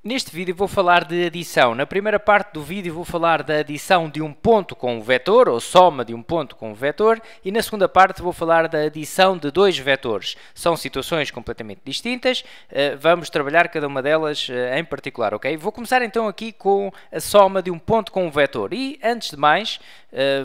Neste vídeo vou falar de adição. Na primeira parte do vídeo vou falar da adição de um ponto com um vetor, ou soma de um ponto com um vetor, e na segunda parte vou falar da adição de dois vetores. São situações completamente distintas, vamos trabalhar cada uma delas em particular, ok? Vou começar então aqui com a soma de um ponto com um vetor, e antes de mais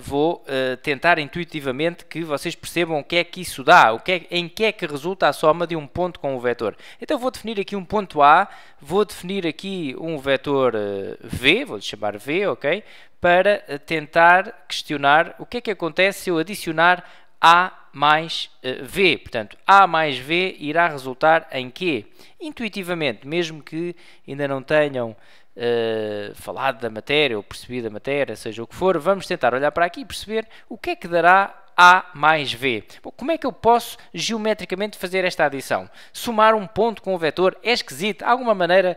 vou tentar intuitivamente que vocês percebam o que é que isso dá, em que é que resulta a soma de um ponto com um vetor. Então vou definir aqui um ponto A, vou definir aqui um vetor V, vou-lhe chamar V, ok? Para tentar questionar o que é que acontece se eu adicionar A mais V. Portanto, A mais V irá resultar em quê? Intuitivamente, mesmo que ainda não tenham falado da matéria ou percebido a matéria, seja o que for, vamos tentar olhar para aqui e perceber o que é que dará A mais V. Bom, como é que eu posso geometricamente fazer esta adição? Somar um ponto com um vetor é esquisito? Há alguma maneira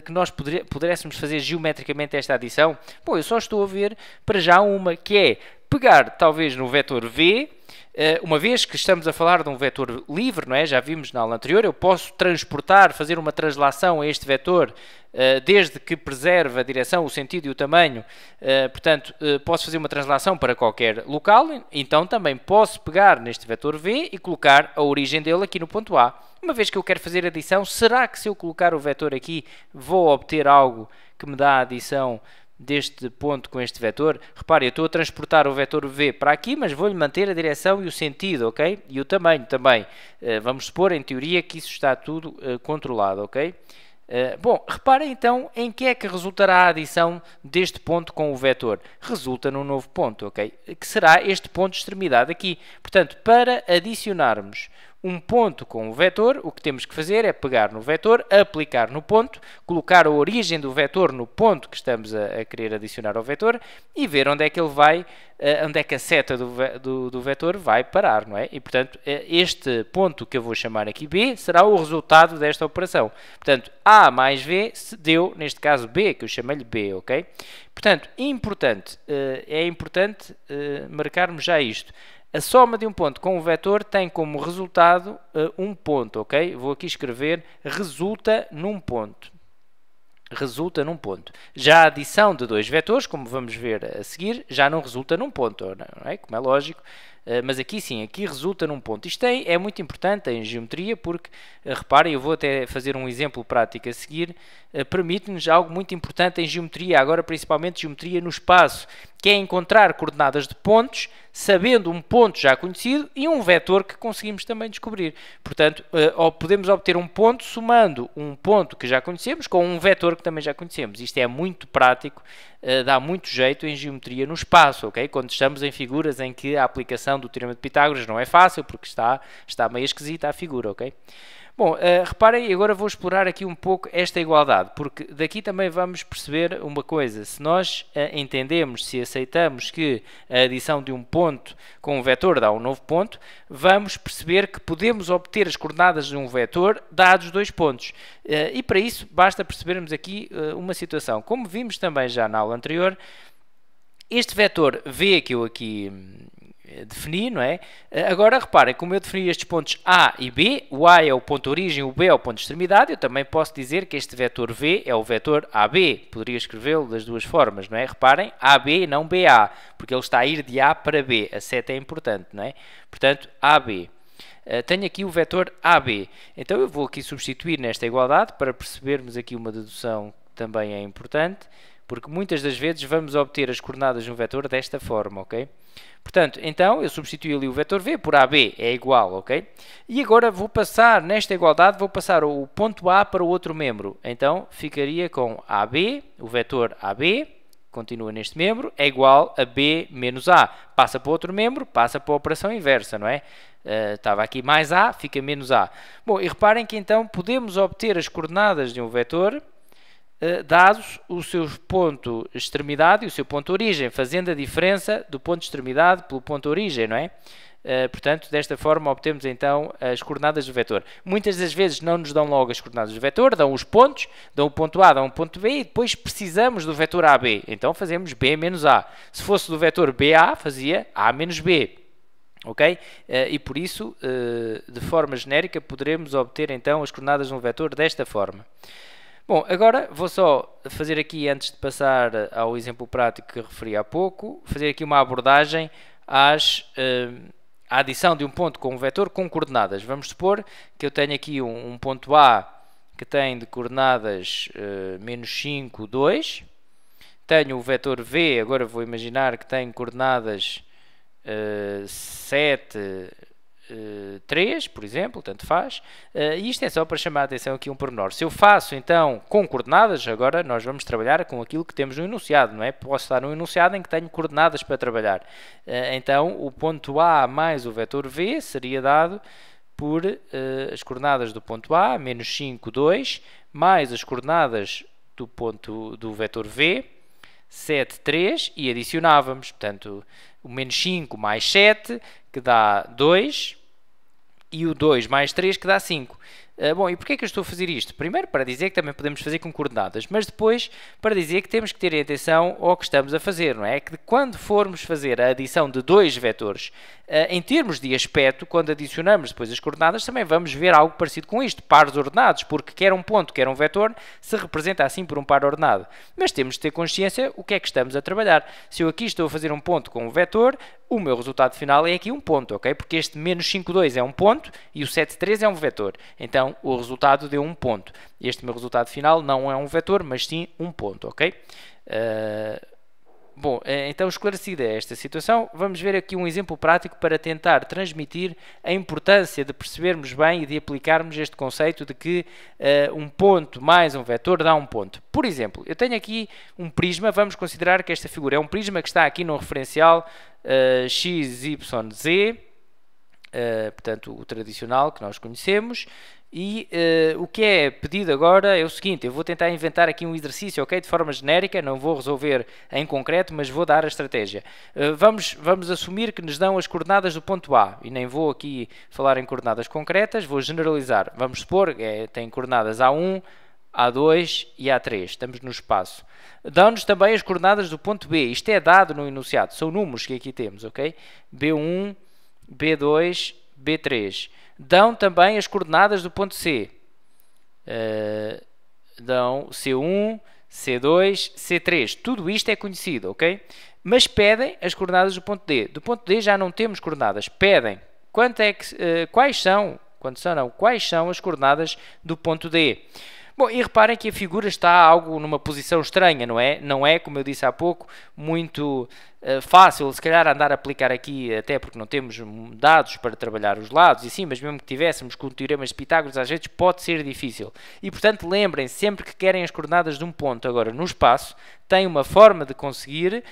que nós pudéssemos fazer geometricamente esta adição? Bom, eu só estou a ver para já uma, que é pegar talvez no vetor V, uma vez que estamos a falar de um vetor livre, não é? Já vimos na aula anterior, eu posso transportar, fazer uma translação a este vetor desde que preserve a direção, o sentido e o tamanho, portanto, posso fazer uma translação para qualquer local, então também posso pegar neste vetor V e colocar a origem dele aqui no ponto A. Uma vez que eu quero fazer adição, será que se eu colocar o vetor aqui vou obter algo que me dá a adição deste ponto com este vetor? Repare, eu estou a transportar o vetor V para aqui, mas vou-lhe manter a direção e o sentido, ok? E o tamanho também. Vamos supor, em teoria, que isso está tudo controlado, ok? Bom, reparem então em que é que resultará a adição deste ponto com o vetor. Resulta num novo ponto, ok? Que será este ponto de extremidade aqui. Portanto, para adicionarmos um ponto com o vetor, o que temos que fazer é pegar no vetor, aplicar no ponto, colocar a origem do vetor no ponto que estamos a querer adicionar ao vetor e ver onde é que ele vai, onde é que a seta do vetor vai parar, não é? E, portanto, este ponto que eu vou chamar aqui B será o resultado desta operação. Portanto, A mais V deu, neste caso, B, que eu chamei-lhe B, ok? Portanto, é importante marcarmos já isto. A soma de um ponto com um vetor tem como resultado um ponto, ok? Vou aqui escrever resulta num ponto. Resulta num ponto. Já a adição de dois vetores, como vamos ver a seguir, já não resulta num ponto, não é? Como é lógico. Mas aqui sim, aqui resulta num ponto. Isto é muito importante em geometria porque, reparem, eu vou até fazer um exemplo prático a seguir, permite-nos algo muito importante em geometria, agora principalmente geometria no espaço, que é encontrar coordenadas de pontos, sabendo um ponto já conhecido e um vetor que conseguimos também descobrir. Portanto, podemos obter um ponto somando um ponto que já conhecemos com um vetor que também já conhecemos. Isto é muito prático, dá muito jeito em geometria no espaço, ok? Quando estamos em figuras em que a aplicação do teorema de Pitágoras não é fácil, porque está meio esquisita a figura, ok? Bom, reparem, agora vou explorar aqui um pouco esta igualdade, porque daqui também vamos perceber uma coisa. Se nós entendemos, se aceitamos que a adição de um ponto com um vetor dá um novo ponto, vamos perceber que podemos obter as coordenadas de um vetor dados dois pontos. E para isso basta percebermos aqui uma situação. Como vimos também já na aula anterior, este vetor V que eu aqui defini, não é? Agora reparem, como eu defini estes pontos A e B, o A é o ponto de origem, o B é o ponto de extremidade, eu também posso dizer que este vetor V é o vetor AB. Poderia escrevê-lo das duas formas, não é? Reparem, AB e não BA, porque ele está a ir de A para B. A seta é importante, não é? Portanto, AB. Tenho aqui o vetor AB. Então eu vou aqui substituir nesta igualdade para percebermos aqui uma dedução que também é importante, porque muitas das vezes vamos obter as coordenadas de um vetor desta forma, ok? Portanto, então, eu substituo ali o vetor V por AB, é igual, ok? E agora vou passar, nesta igualdade, vou passar o ponto A para o outro membro. Então, ficaria com AB, o vetor AB, continua neste membro, é igual a B menos A. Passa para o outro membro, passa para a operação inversa, não é? Estava aqui mais A, fica menos A. Bom, e reparem que então podemos obter as coordenadas de um vetor dados o seu ponto extremidade e o seu ponto origem, fazendo a diferença do ponto extremidade pelo ponto origem, não é? Portanto, desta forma obtemos então as coordenadas do vetor. Muitas das vezes não nos dão logo as coordenadas do vetor, dão os pontos, dão o ponto A, dão o ponto B e depois precisamos do vetor AB. Então fazemos B menos A. Se fosse do vetor BA, fazia A menos B. Ok? E por isso, de forma genérica, poderemos obter então as coordenadas de um vetor desta forma. Bom, agora vou só fazer aqui, antes de passar ao exemplo prático que referi há pouco, fazer aqui uma abordagem à adição de um ponto com um vetor com coordenadas. Vamos supor que eu tenho aqui um ponto A que tem de coordenadas menos 5, 2. Tenho o vetor V, agora vou imaginar que tem coordenadas 7, 3, por exemplo, tanto faz. E isto é só para chamar a atenção aqui um pormenor. Se eu faço então com coordenadas, agora nós vamos trabalhar com aquilo que temos no enunciado, não é? Posso estar no enunciado em que tenho coordenadas para trabalhar. Então o ponto A mais o vetor V seria dado por as coordenadas do ponto A, menos 5, 2, mais as coordenadas do vetor V, 7, 3, e adicionávamos, portanto, o menos 5 mais 7, que dá 2, e o 2 mais 3, que dá 5. Bom, e porquê é que eu estou a fazer isto? Primeiro, para dizer que também podemos fazer com coordenadas, mas depois, para dizer que temos que ter atenção ao que estamos a fazer, não é? Que quando formos fazer a adição de dois vetores, em termos de aspecto, quando adicionamos depois as coordenadas, também vamos ver algo parecido com isto, pares ordenados, porque quer um ponto, quer um vetor, se representa assim por um par ordenado. Mas temos de ter consciência o que é que estamos a trabalhar. Se eu aqui estou a fazer um ponto com um vetor, o meu resultado final é aqui um ponto, ok? Porque este menos 5,2 é um ponto e o 7,3 é um vetor. Então, o resultado deu um ponto. Este meu resultado final não é um vetor, mas sim um ponto, ok? Bom, então esclarecida esta situação, vamos ver aqui um exemplo prático para tentar transmitir a importância de percebermos bem e de aplicarmos este conceito de que um ponto mais um vetor dá um ponto. Por exemplo, eu tenho aqui um prisma, vamos considerar que esta figura é um prisma que está aqui no referencial x, y, z, portanto o tradicional que nós conhecemos. E o que é pedido agora é o seguinte, eu vou tentar inventar aqui um exercício, ok? De forma genérica, não vou resolver em concreto, mas vou dar a estratégia. Vamos assumir que nos dão as coordenadas do ponto A, e nem vou aqui falar em coordenadas concretas, vou generalizar. Vamos supor que tem coordenadas A1, A2 e A3, estamos no espaço. Dão-nos também as coordenadas do ponto B, isto é dado no enunciado, são números que aqui temos, ok? B1, B2, B3. Dão também as coordenadas do ponto C. Dão C1, C2, C3. Tudo isto é conhecido, ok? Mas pedem as coordenadas do ponto D. Do ponto D já não temos coordenadas. Pedem quais são as coordenadas do ponto D. Bom, e reparem que a figura está algo numa posição estranha, não é? Não é, como eu disse há pouco, muito fácil, se calhar, andar a aplicar aqui, até porque não temos dados para trabalhar os lados, e sim, mas mesmo que tivéssemos com teoremas de Pitágoras, às vezes pode ser difícil. E, portanto, lembrem, sempre que querem as coordenadas de um ponto agora no espaço, têm uma forma de conseguir,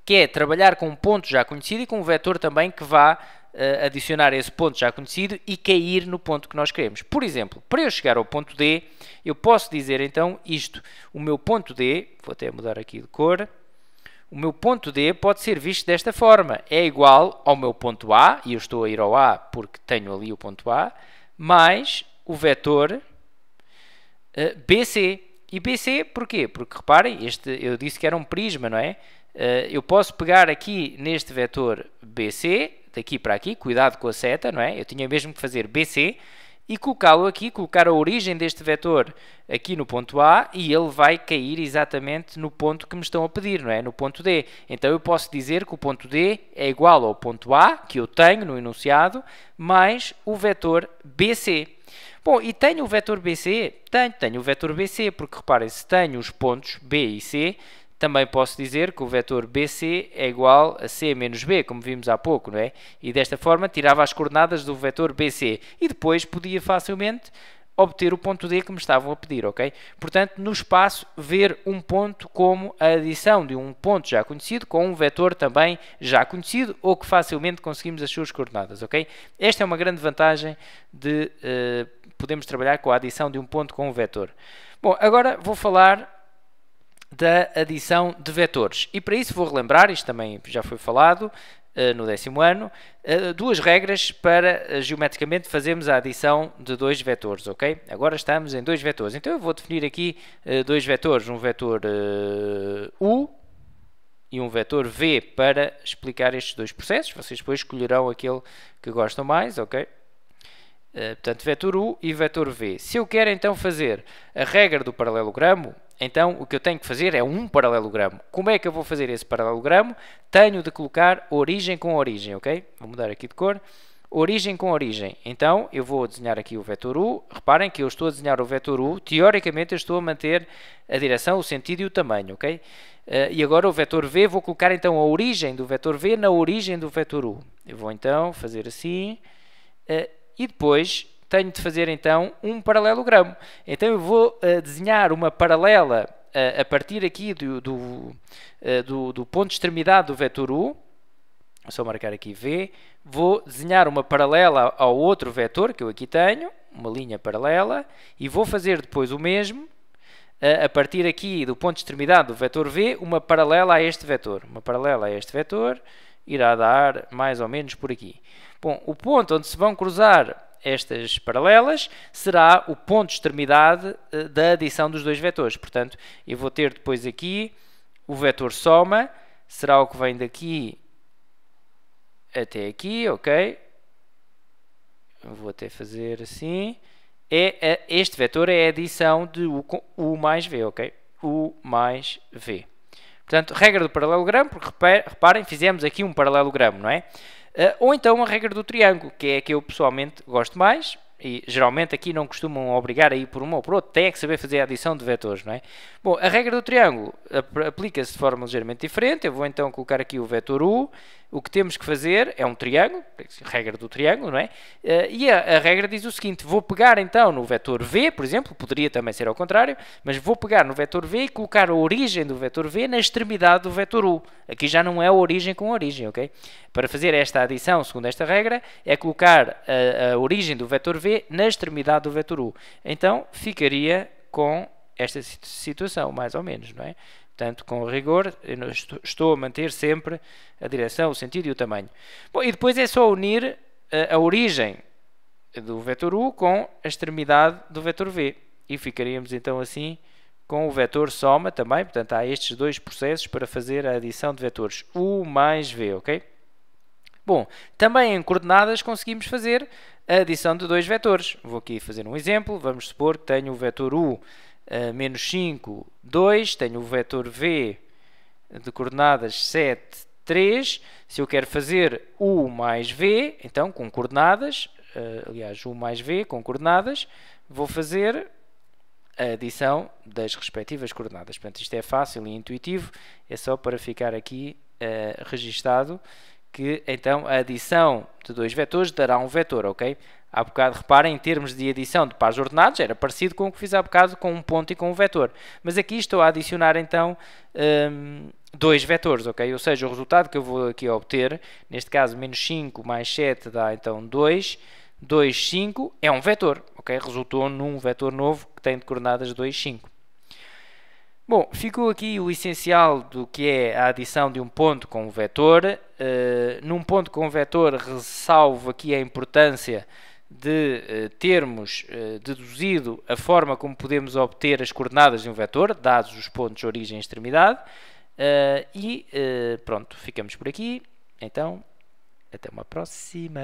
que é trabalhar com um ponto já conhecido e com um vetor também que vá adicionar esse ponto já conhecido e cair no ponto que nós queremos. Por exemplo, para eu chegar ao ponto D, eu posso dizer então isto. O meu ponto D, vou até mudar aqui de cor, o meu ponto D pode ser visto desta forma. É igual ao meu ponto A, e eu estou a ir ao A porque tenho ali o ponto A, mais o vetor BC. E BC porquê? Porque reparem, eu disse que era um prisma, não é? Eu posso pegar aqui neste vetor BC, daqui para aqui, cuidado com a seta, não é? Eu tinha mesmo que fazer BC e colocá-lo aqui, colocar a origem deste vetor aqui no ponto A e ele vai cair exatamente no ponto que me estão a pedir, não é? No ponto D. Então eu posso dizer que o ponto D é igual ao ponto A, que eu tenho no enunciado, mais o vetor BC. Bom, e tenho o vetor BC? Tenho o vetor BC, porque reparem, se tenho os pontos B e C, também posso dizer que o vetor BC é igual a C menos B, como vimos há pouco, não é? E desta forma tirava as coordenadas do vetor BC e depois podia facilmente obter o ponto D que me estavam a pedir, ok? Portanto, no espaço, ver um ponto como a adição de um ponto já conhecido com um vetor também já conhecido ou que facilmente conseguimos as suas coordenadas, ok? Esta é uma grande vantagem de podermos trabalhar com a adição de um ponto com um vetor. Bom, agora vou falar da adição de vetores. E para isso vou relembrar, isto também já foi falado no 10º ano, duas regras para geometricamente fazermos a adição de dois vetores, ok? Agora estamos em dois vetores. Então eu vou definir aqui dois vetores, um vetor U e um vetor V para explicar estes dois processos. Vocês depois escolherão aquele que gostam mais, ok? Portanto, vetor U e vetor V. Se eu quero então fazer a regra do paralelogramo, então o que eu tenho que fazer é um paralelogramo. Como é que eu vou fazer esse paralelogramo? Tenho de colocar origem com origem, ok? Vou mudar aqui de cor. Origem com origem. Então, eu vou desenhar aqui o vetor U. Reparem que eu estou a desenhar o vetor U. Teoricamente, eu estou a manter a direção, o sentido e o tamanho, ok? E agora o vetor V, vou colocar então a origem do vetor V na origem do vetor U. Eu vou então fazer assim. E depois tenho de fazer então um paralelogramo. Então eu vou desenhar uma paralela a partir aqui do ponto de extremidade do vetor U. Vou só marcar aqui V. Vou desenhar uma paralela ao outro vetor que eu aqui tenho, uma linha paralela, e vou fazer depois o mesmo a partir aqui do ponto de extremidade do vetor V, uma paralela a este vetor. Uma paralela a este vetor irá dar mais ou menos por aqui. Bom, o ponto onde se vão cruzar estas paralelas será o ponto de extremidade da adição dos dois vetores. Portanto, eu vou ter depois aqui o vetor soma, será o que vem daqui até aqui, ok? Eu vou até fazer assim. Este vetor é a adição de U mais V, ok? U mais V. Portanto, regra do paralelogramo, porque reparem, fizemos aqui um paralelogramo, não é? Ou então a regra do triângulo, que é a que eu pessoalmente gosto mais, e geralmente aqui não costumam obrigar a ir por uma ou por outra, tem que saber fazer a adição de vetores, não é? Bom, a regra do triângulo aplica-se de forma ligeiramente diferente. Eu vou então colocar aqui o vetor U. O que temos que fazer é um triângulo, regra do triângulo, não é? E a regra diz o seguinte: vou pegar então no vetor V, por exemplo, poderia também ser ao contrário, mas vou pegar no vetor V e colocar a origem do vetor V na extremidade do vetor U. Aqui já não é a origem com origem, ok? Para fazer esta adição, segundo esta regra, é colocar a origem do vetor V na extremidade do vetor U. Então, ficaria com esta situação, mais ou menos, não é? Portanto, com rigor, eu estou a manter sempre a direção, o sentido e o tamanho. Bom, e depois é só unir a origem do vetor U com a extremidade do vetor V. E ficaríamos então assim com o vetor soma também. Portanto, há estes dois processos para fazer a adição de vetores U mais V, ok? Bom, também em coordenadas conseguimos fazer a adição de dois vetores. Vou aqui fazer um exemplo. Vamos supor que tenho o vetor U menos 5, 2, tenho o vetor V de coordenadas 7, 3. Se eu quero fazer U mais V, então com coordenadas, aliás, U mais V com coordenadas, vou fazer a adição das respectivas coordenadas. Portanto, isto é fácil e intuitivo, é só para ficar aqui registado que então a adição de dois vetores dará um vetor, ok? Há bocado, reparem, em termos de adição de pares ordenados, era parecido com o que fiz há bocado com um ponto e com um vetor. Mas aqui estou a adicionar, então, dois vetores, ok? Ou seja, o resultado que eu vou aqui obter, neste caso, menos 5 mais 7 dá, então, 2. 2, 5 é um vetor, ok? Resultou num vetor novo que tem de coordenadas 2, 5. Bom, ficou aqui o essencial do que é a adição de um ponto com um vetor. Num ponto com um vetor, ressalvo aqui a importância de termos deduzido a forma como podemos obter as coordenadas de um vetor, dados os pontos de origem e extremidade. Pronto, ficamos por aqui. Então, até uma próxima.